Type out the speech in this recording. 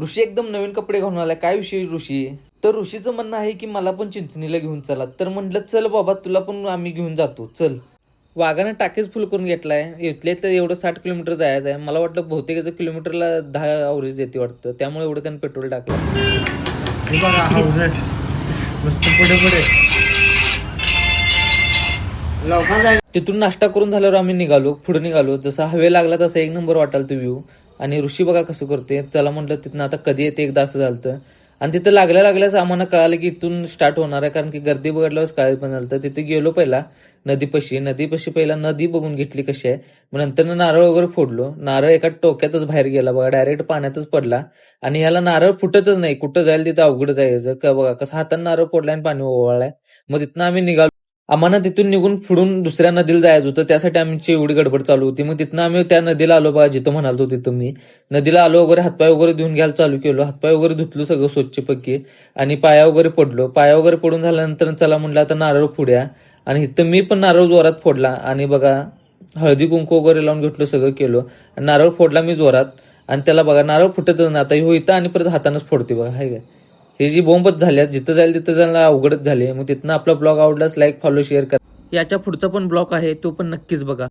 ऋषी एकदम नवीन कपडे घालून आला. काय विषय ऋषी? तर ऋषीचं म्हणणं आहे की मला पण चिंचणीला घेऊन चला. तर म्हटलं चल बाबा, तुला पण आम्ही घेऊन जातो, चल. वाघानं टाकेच फुल करून घेतलाय. इथल्या तर एवढं 60 किलोमीटर जायचं आहे. मला वाटलं बहुतेक किलोमीटरला 10 अवरेज देते वाटतं, त्यामुळे एवढं त्यानं पेट्रोल टाकलं. हे बघा हाऊस मस्त पुढे पुढे लवकर जाय. तिथून नाश्ता करून झाल्यावर आम्ही पुढे निघालो. जसा हवे लागला तसा एक नंबर वाटाल तो व्ह्यू. आणि ऋषी बघा कसं करते. त्याला म्हटलं तिथनं आता कधी येते, एकदा असं झालं. आणि तिथं लागल्याच आम्हाला कळालं की इथून स्टार्ट होणार आहे, कारण की गर्दी बघितल्यावर काय पण झालं. तिथे गेलो पहिला नदीपाशी पहिला नदी बघून घेतली कशी आहे. मग नंतर नारळ वगैरे फोडलो. नारळ एका टोक्यातच बाहेर गेला बघा, डायरेक्ट पाण्यातच पडला. आणि ह्याला नारळ फुटतच नाही, कुठं जाईल तिथं अवघड जायचं का बघा. कसं हाताने नारळ फोडलाय आणि पाणी ओवाळलाय. मग तिथनं आम्ही निघालो. आम्हाला तिथून निघून पुढून दुसऱ्या नदीला जायचं होतं, त्यासाठी आमची एवढी गडबड चालू होती. मग तिथनं आम्ही त्या नदीला आलो बघा, जिथं म्हणालो तिथं मी नदीला आलो वगैरे, हातपाय वगैरे धुवून घ्यायला चालू केलो. हातपाय वगैरे धुतलो सगळं स्वच्छपैकी. आणि पाया वगैरे पडलो. पाया वगैरे पडून झाल्यानंतर चला म्हटलं आता नारळ फोडूया. आणि इथं मी पण नारळ जोरात फोडला. आणि बघा हळदी कुंकू वगैरे लावून घेतलं, सगळं केलो. आणि नारळ फोडला मी जोरात. आणि त्याला बघा नारळ फुटतच ना आता हो इथं, आणि परत हातानंच फोडते बघा. हाय काय हे जी बोंबच झाली, जिथं जाईल तिथं जायला अवघडच झाली. मग तिथनं आपला ब्लॉग आवडलास लाईक फॉलो शेअर करा. याच्या पुढचा पण ब्लॉग आहे, तो पण नक्कीच बघा.